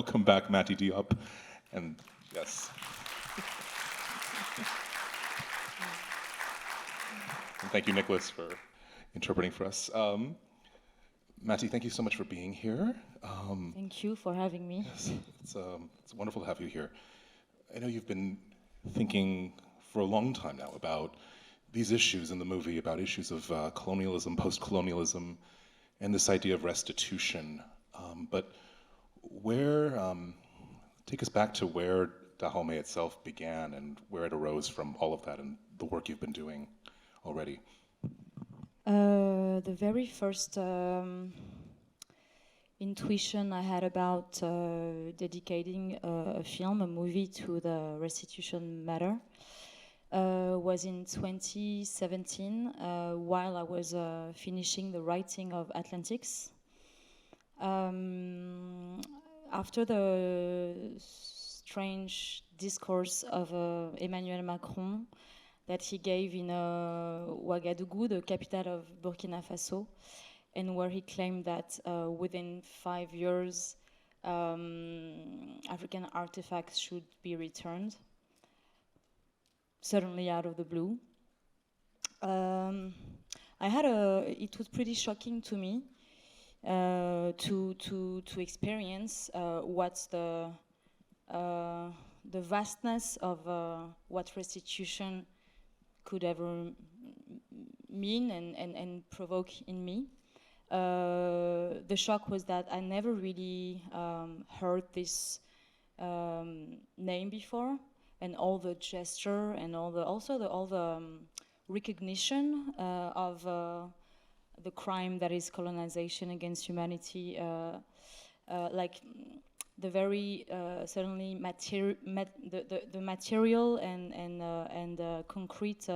welcome back Mati Diop. And yes. And thank you, Nicholas, for interpreting for us. Mati, thank you so much for being here. Thank you for having me. Yes, it's wonderful to have you here. I know you've been thinking for a long time now about these issues in the movie, about issues of colonialism, post-colonialism, and this idea of restitution. But take us back to where Dahomey itself began and where it arose from all of that and the work you've been doing already. The very first intuition I had about dedicating a film, a movie, to the restitution matter was in 2017 while I was finishing the writing of Atlantics. After the strange discourse of Emmanuel Macron that he gave in Ouagadougou, the capital of Burkina Faso, and where he claimed that within 5 years African artifacts should be returned, suddenly out of the blue. It was pretty shocking to me to experience what's the vastness of what restitution could ever mean and provoke in me. The shock was that I never really heard this name before, and all the gesture and all the recognition of the crime that is colonization against humanity, like the very certainly the material and concrete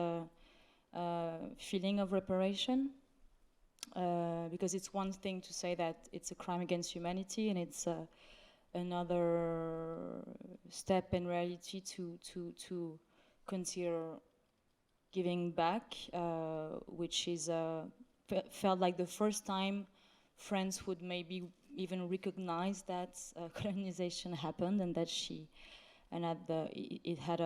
feeling of reparation. Because it's one thing to say that it's a crime against humanity, and it's another step in reality to consider giving back, which is felt like the first time France would maybe even recognize that colonization happened, and that it had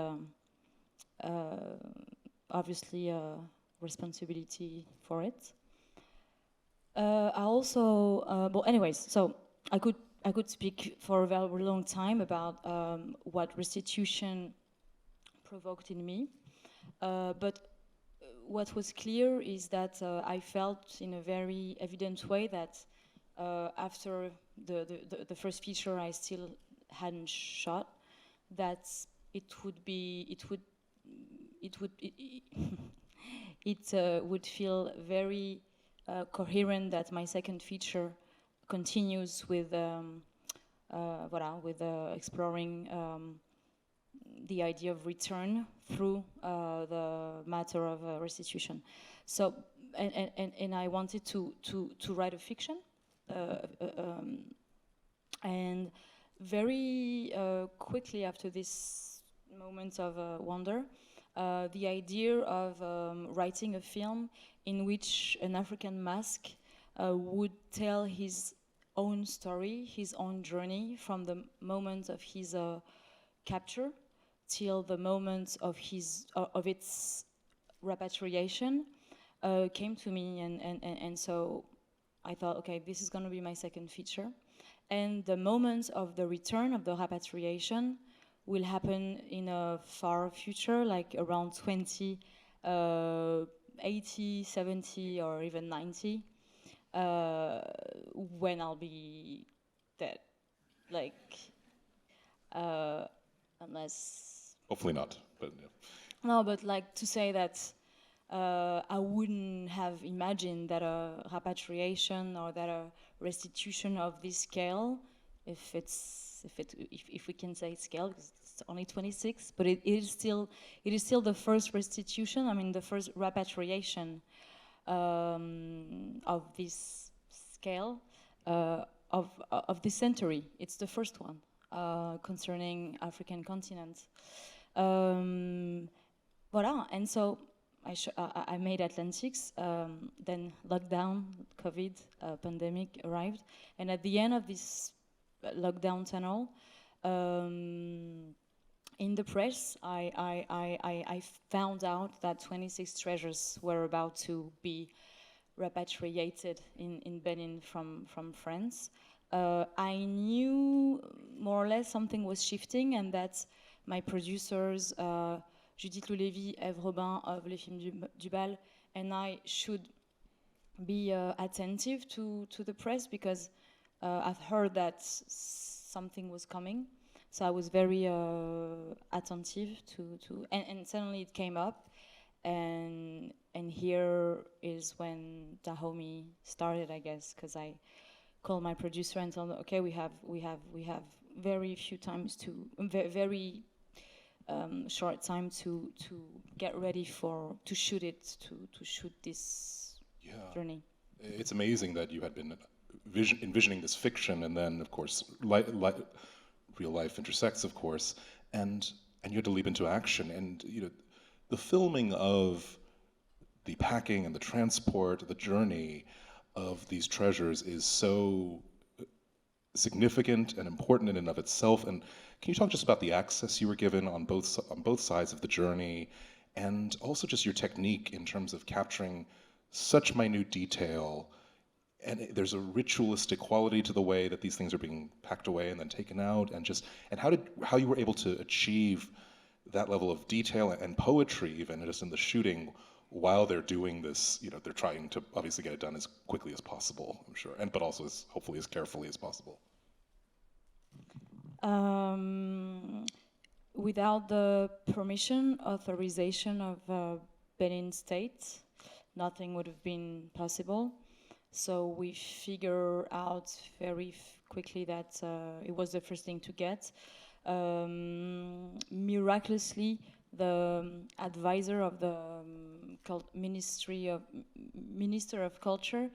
obviously a responsibility for it. I also, well, anyways, so I could speak for a very long time about what restitution provoked in me, but what was clear is that I felt in a very evident way that after the first feature I still hadn't shot, that it would feel very coherent that my second feature continues with exploring the idea of return through the matter of restitution. So, and I wanted to write a fiction, and very quickly after this moment of wonder, the idea of writing a film in which an African mask would tell his own story, his own journey from the moment of his capture till the moment of its repatriation came to me, and so I thought, okay, this is going to be my second feature, and the moment of the return of the repatriation will happen in a far future, like around 80, 70, or even 90, when I'll be dead, like, unless... Hopefully not, but yeah. No, but like to say that I wouldn't have imagined that a repatriation or that a restitution of this scale, if we can say scale, because it's only 26, but it is still the first restitution. I mean, the first repatriation of this scale of this century. It's the first one concerning African continent. Voilà, and so I made Atlantics, then lockdown, COVID, pandemic arrived, and at the end of this lockdown tunnel. In the press, I found out that 26 treasures were about to be repatriated in Benin from France. I knew more or less something was shifting, and that my producers, Judith Loulévy, Ève Robin of Les Films du Bal, and I should be attentive to the press, because I've heard that something was coming. So I was very attentive and suddenly it came up, and here is when Dahomey started, I guess, because I called my producer and told him, okay, we have very few times to very short time to get ready to shoot it, to shoot this journey. It's amazing that you had been envisioning this fiction, and then of course real life intersects, of course, and you had to leap into action. And you know, the filming of the packing and the transport, the journey of these treasures is so significant and important in and of itself. And can you talk just about the access you were given on both sides of the journey, and also just your technique in terms of capturing such minute detail? And there's a ritualistic quality to the way that these things are being packed away and then taken out, and how you were able to achieve that level of detail and poetry even just in the shooting while they're doing this. You know, they're trying to obviously get it done as quickly as possible, I'm sure, but also hopefully as carefully as possible. Without the authorization of Benin State, nothing would have been possible. So we figure out very quickly that it was the first thing to get. Miraculously, the advisor of the Minister of Culture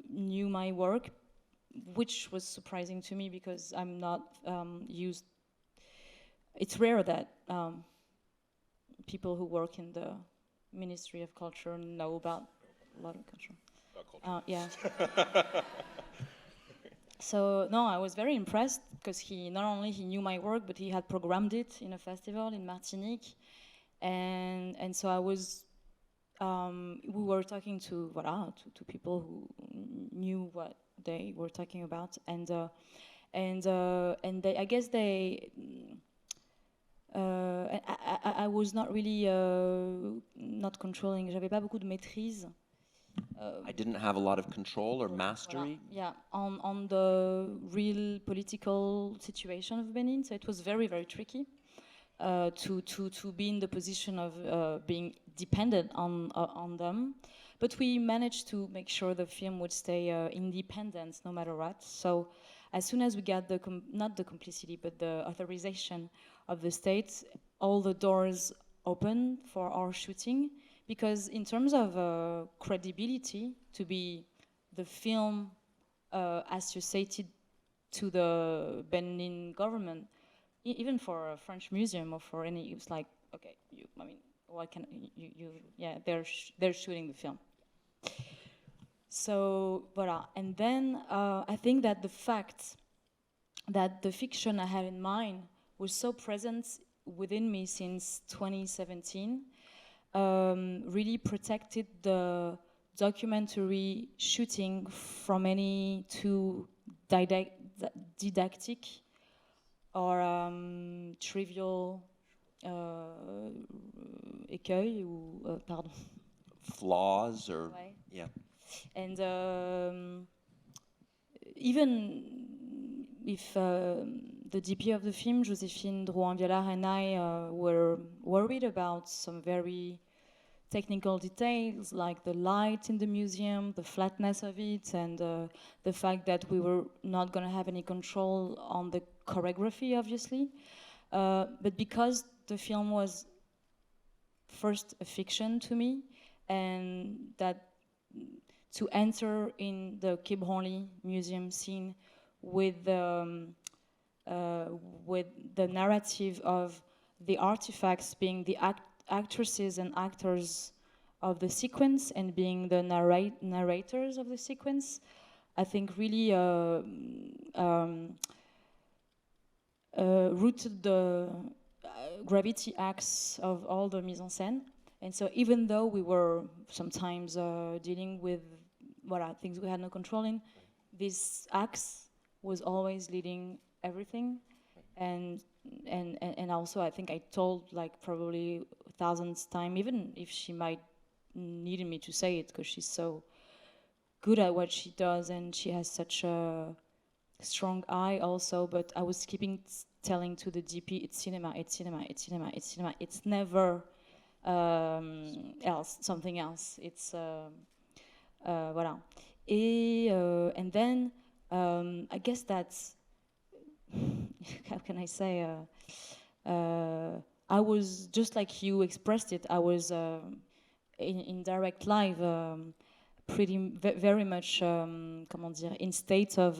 knew my work, which was surprising to me because I'm not used. It's rare that people who work in the Ministry of Culture know about a lot of culture. Yeah. So no, I was very impressed because he not only knew my work, but he had programmed it in a festival in Martinique, and so I was. We were talking to people who knew what they were talking about, and I guess they. I was not really not controlling. J'avais pas beaucoup de maîtrise. I didn't have a lot of control or mastery. Yeah, on the real political situation of Benin, so it was very, very tricky to be in the position of being dependent on them. But we managed to make sure the film would stay independent no matter what. So as soon as we got not the complicity, but the authorization of the state, all the doors open for our shooting. Because in terms of credibility, to be the film associated to the Benin government, even for a French museum or for any, it's like, okay, what can you yeah, they're shooting the film. So, voilà. And then I think that the fact that the fiction I had in mind was so present within me since 2017, really protected the documentary shooting from any too didactic or trivial écueil ou pardon. Flaws or Ouais. yeah. And even if the DP of the film, Joséphine Drouin-Vialard, and I were worried about some very technical details like the light in the museum, the flatness of it, and the fact that we were not going to have any control on the choreography, obviously. But because the film was first a fiction to me, and that to enter in the Quai Branly museum scene with the narrative of the artifacts being the actresses and actors of the sequence and being the narrators of the sequence, I think really rooted the gravity acts of all the mise en scène. And so even though we were sometimes dealing with things we had no control in, this axe was always leading everything. And also I think I told like probably 1,000th time, even if she might needed me to say it, because she's so good at what she does and she has such a strong eye also, but I was keeping telling to the DP, it's cinema, it's cinema, it's cinema, it's cinema. It's never something else. It's voilà. And then I guess that's how can I say? I was just like you expressed it. I was in direct live, very much, comment dire, in state of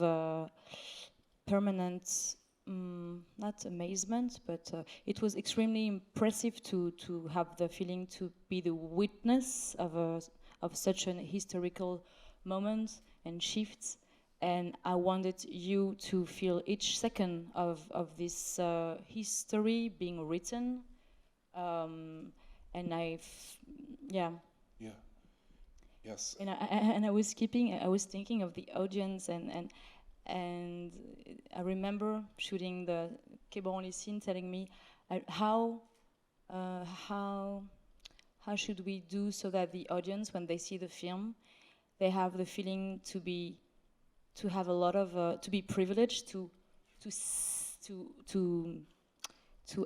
permanent, not amazement, but it was extremely impressive to have the feeling to be the witness of such an historical moment and shifts. And I wanted you to feel each second of this history being written. And yeah. Yeah. Yes. And I was thinking of the audience, and I remember shooting the Quai scene, telling me how should we do so that the audience, when they see the film, they have the feeling to have a lot of to be privileged to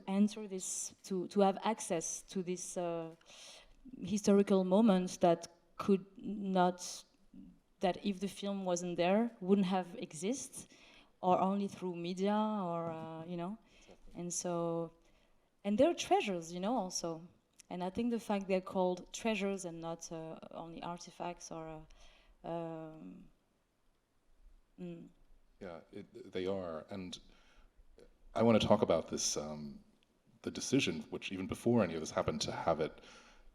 enter this, to have access to this historical moment that could not, that if the film wasn't there wouldn't have existed, or only through media, or you know. And so, and they're treasures, you know, also. And I think the fact they're called treasures and not only artifacts or yeah, they are. And I want to talk about this, the decision, which even before any of this happened, to have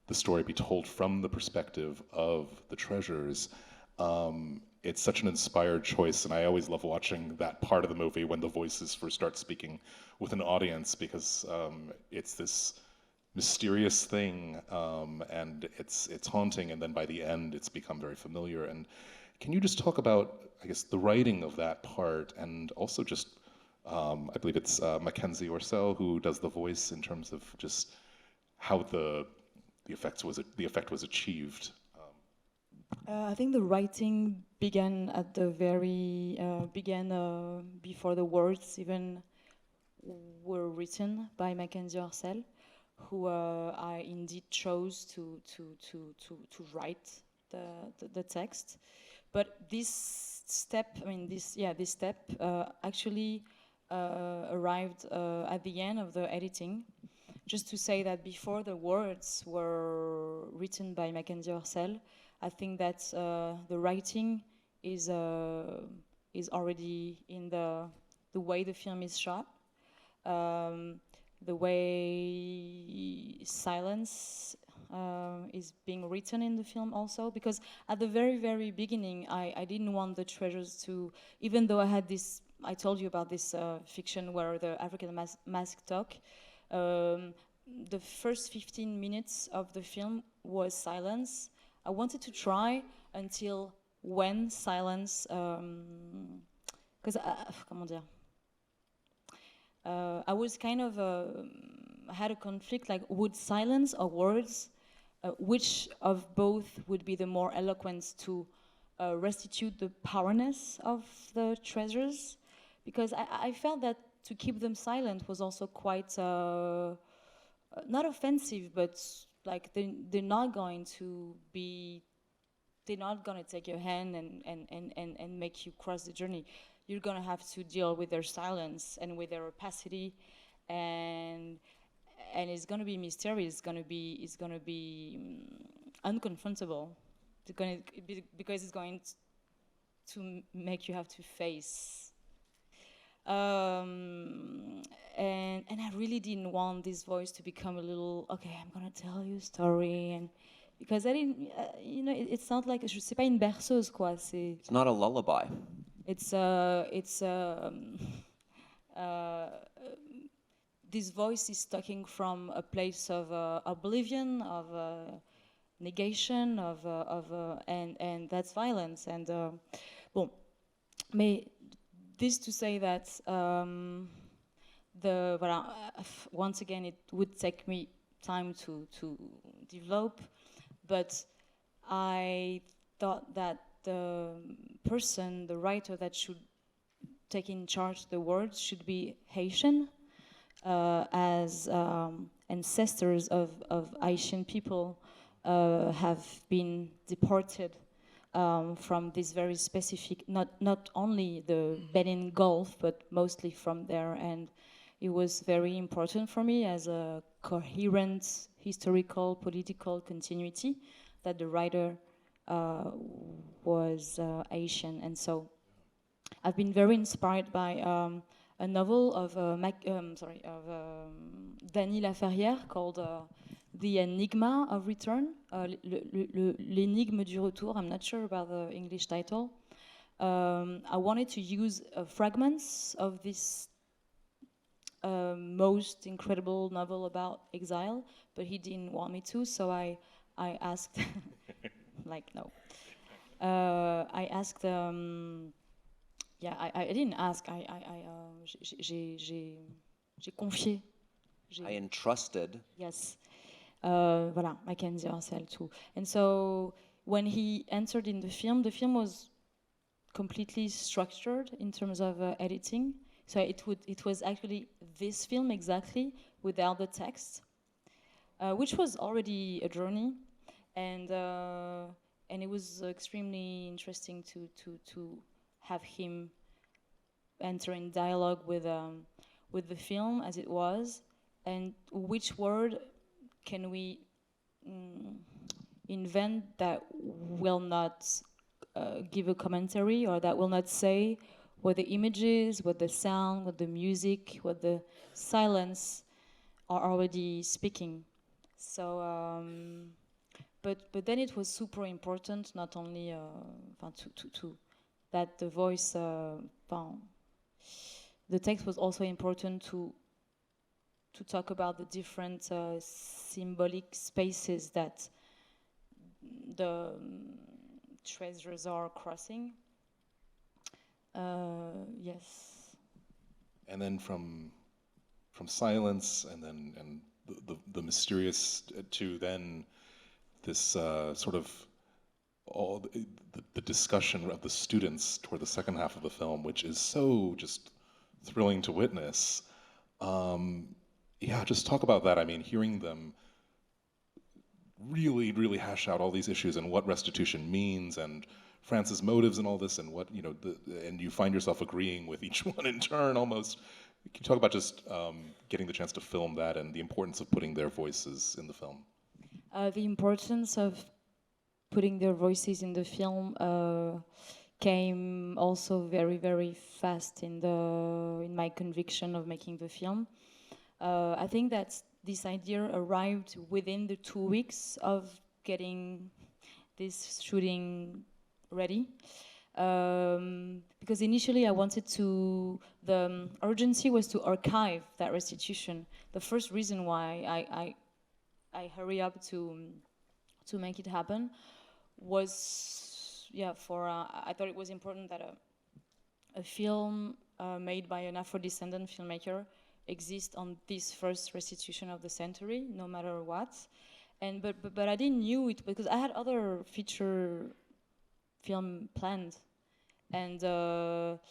the story be told from the perspective of the treasures. It's such an inspired choice, and I always love watching that part of the movie when the voices first start speaking with an audience, because it's this mysterious thing, and it's haunting, and then by the end it's become very familiar. And can you just talk about, I guess, the writing of that part, and also just, I believe it's Mackenzie Orcel who does the voice, in terms of just how the effect was achieved. I think the writing began at the very before the words even were written by Mackenzie Orcel, who I indeed chose to write the text. But this step, this step actually arrived at the end of the editing. Just to say that before the words were written by Mackenzie Orcel, I think that the writing is already in the way the film is shot, the way silence is being written in the film also, because at the very, very beginning, I didn't want the treasures to, even though I had this, I told you about this fiction where the African mask talk, the first 15 minutes of the film was silence. I wanted to try until when silence, because comment dire, I was kind of I had a conflict, like, would silence or words, which of both would be the more eloquent to restitute the powerness of the treasures? Because I felt that to keep them silent was also quite not offensive, but like they're not going to take your hand and make you cross the journey. You're gonna have to deal with their silence and with their opacity, and it's gonna be mysterious. It's gonna be unconfrontable. Because it's going to make you have to face. And I really didn't want this voice to become a little, okay, I'm gonna tell you a story, and because I didn't, you know, it's not like, c'est pas une berceuse, quoi. It's not a lullaby. It's this voice is talking from a place of oblivion, of negation, and that's violence. And bon, mais this to say that voilà, once again, it would take me time to develop, but I thought that the person, the writer that should take in charge the words should be Haitian, as ancestors of Haitian people have been deported from this very specific, not only the Benin Gulf, but mostly from there. And it was very important for me as a coherent historical, political continuity that the writer was Asian. And so I've been very inspired by a novel of Dany Laferrière called The Enigma of Return, L'énigme du retour. I'm not sure about the English title. I wanted to use fragments of this most incredible novel about exile, but he didn't want me to, so I asked, like, no. I asked, yeah, I didn't ask, j'ai confié. I entrusted. Yes. Voilà, Mackenzie Arcel too. And so when he entered in the film was completely structured in terms of editing. So it was actually this film exactly without the text, which was already a journey, and it was extremely interesting to have him enter in dialogue with the film as it was, and which word can we invent that will not give a commentary, or that will not say what the images, what the sound, what the music, what the silence are already speaking. So, but then it was super important, not only to that the voice, the text was also important to talk about the different symbolic spaces that the treasures are crossing. Yes. And then from silence, and the mysterious to then this sort of all the discussion of the students toward the second half of the film, which is so just thrilling to witness. Yeah, just talk about that. I mean, hearing them really hash out all these issues and what restitution means, and France's motives and all this, and what, you know, and you find yourself agreeing with each one in turn almost. Can you talk about just getting the chance to film that and the importance of putting their voices in the film? The importance of putting their voices in the film came also very fast in my conviction of making the film. I think that this idea arrived within the 2 weeks of getting this shooting ready. Because initially I wanted the urgency was to archive that restitution. The first reason why I hurry up to make it happen was, yeah, I thought it was important that a film made by an Afro-descendant filmmaker exist on this first restitution of the century, no matter what. And but I didn't knew it because I had other feature film planned, and so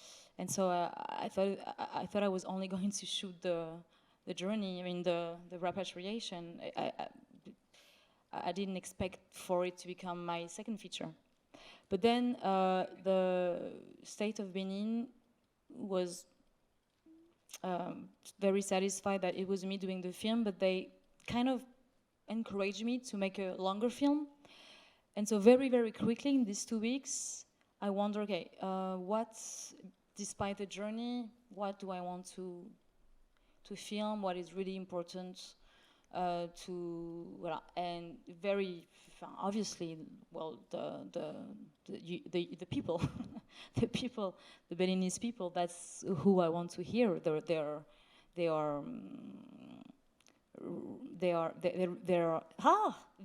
I thought I was only going to shoot the journey. I mean the repatriation. I didn't expect for it to become my second feature. But then the state of Benin was very satisfied that it was me doing the film, but they kind of encouraged me to make a longer film. And so very quickly in these 2 weeks, I wonder, okay, despite the journey, what do I want to film? What is really important? and very obviously, well, the people, the people, the Beninese people. That's who I want to hear.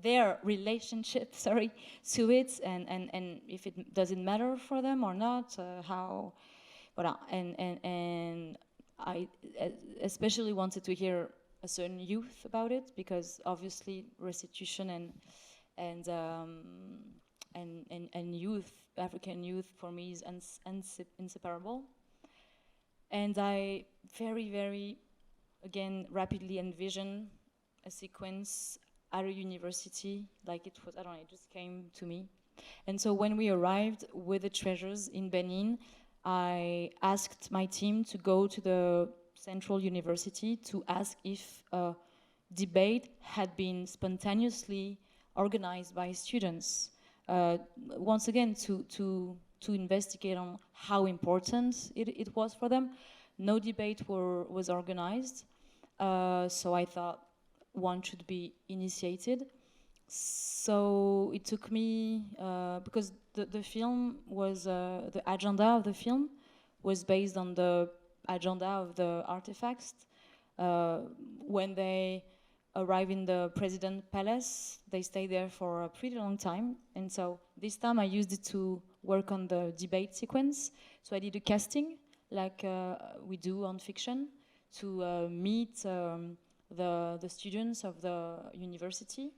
Their relationship, sorry, to it, and if it doesn't matter for them or not, how, and I especially wanted to hear a certain youth about it, because obviously restitution and youth, African youth, for me is inseparable. And I very again rapidly envision a sequence at a university, like it was, I don't know, it just came to me. And so when we arrived with the treasures in Benin, I asked my team to go to the Central University to ask if a debate had been spontaneously organized by students. Once again, to investigate on how important it was for them. No debate was organized, so I thought one should be initiated. So it took me, because the film was, the agenda of the film was based on the agenda of the artifacts. When they arrive in the President Palace, they stay there for a pretty long time. And so this time I used it to work on the debate sequence. So I did a casting, like we do on fiction, to meet the students of the university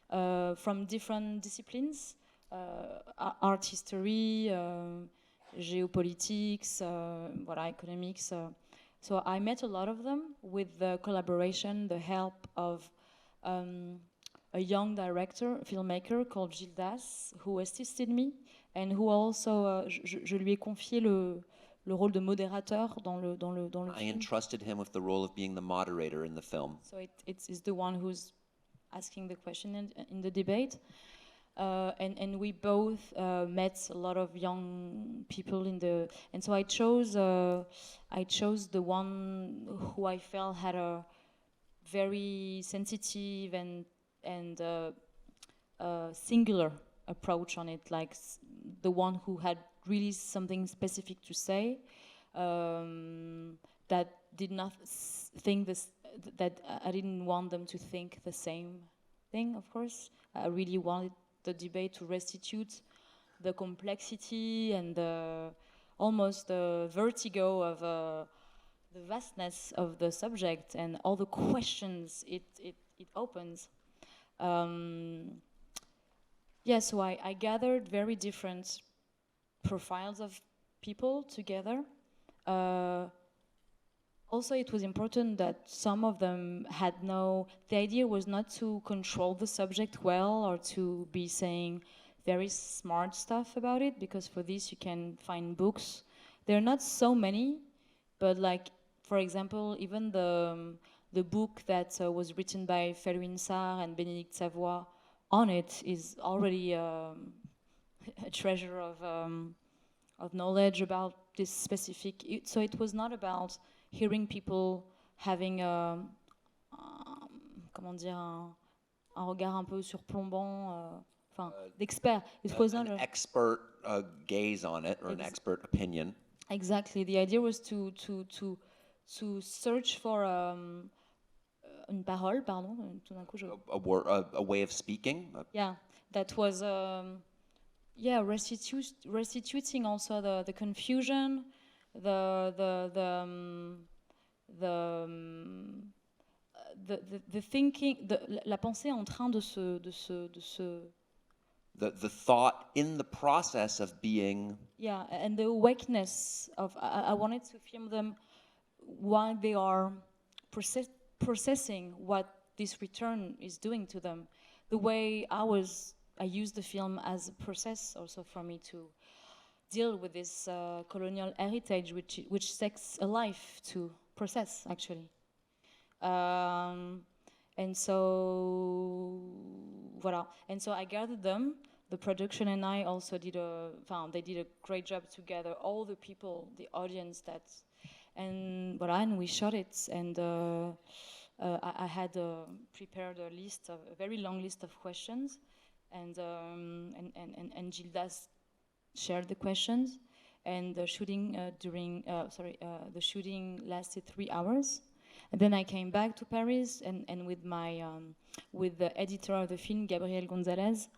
from different disciplines, art history, geopolitics, economics. So I met a lot of them with the collaboration, the help of a young director, filmmaker called Gildas, who assisted me and who also, je lui ai confié le rôle de modérateur dans le I film. entrusted him with the role of being the moderator in the film. So it's the one who's asking the question in the debate. And we both met a lot of young people and so I chose the one who I felt had a very sensitive and singular approach on it, like the one who had really something specific to say, that did not think this, that I didn't want them to think the same thing, of course. I really wanted the debate to restitute the complexity and almost the vertigo of the vastness of the subject and all the questions it opens. So I gathered very different profiles of people together. Also, it was important that some of them had the idea was not to control the subject well or to be saying very smart stuff about it, because for this you can find books. There are not so many, but like, for example, even the book that was written by Felwine Sarr and Bénédicte Savoy on it is already a treasure of knowledge about this specific. So it was not about hearing people having comment dire, un regard un peu surplombant, d'expert. It was not an expert gaze on it, or an expert opinion. Exactly. The idea was to search for une parole, pardon. Tout d'un coup, A way of speaking. That was restituting also the confusion, the thinking, la pensée en train de se the thought in the process of being. And the awakeness of, I wanted to film them while they are processing what this return is doing to them. The way I used the film as a process also for me to deal with this colonial heritage, which takes a life to process, actually. And so, voilà. And so I gathered them. The production and I also did they did a great job to gather all the people, the audience and we shot it. And I had prepared a very long list of questions, and Gildas shared the questions, and the shooting the shooting lasted 3 hours. And then I came back to Paris, and with my with the editor of the film, Gabriel Gonzalez,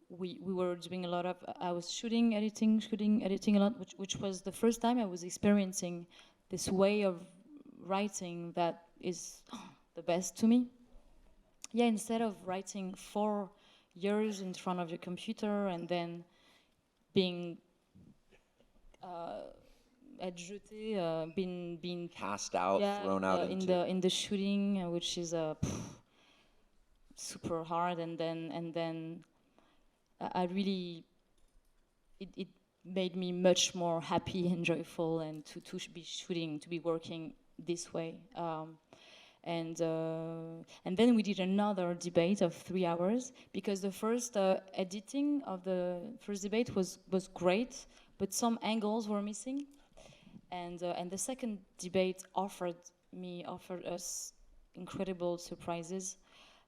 we were doing a lot of. I was shooting, editing a lot, which was the first time I was experiencing this way of writing that is the best to me. Yeah, instead of writing 4 years in front of your computer and then being adjeté, being Cast out, thrown out in the shooting, which is super hard, and then I really it made me much more happy and joyful, and to be shooting, to be working this way. And then we did another debate of 3 hours, because the first editing of the first debate was great, but some angles were missing. And the second debate offered us incredible surprises.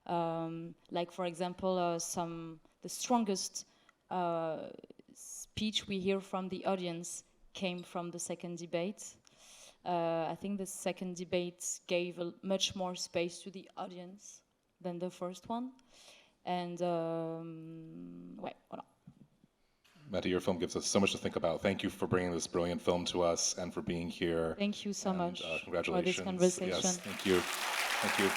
Like, for example, the strongest speech we hear from the audience came from the second debate. I think the second debate gave much more space to the audience than the first one. And voilà. Mati, your film gives us so much to think about. Thank you for bringing this brilliant film to us and for being here. Thank you so much congratulations. for this conversation. Yes, thank you. Thank you.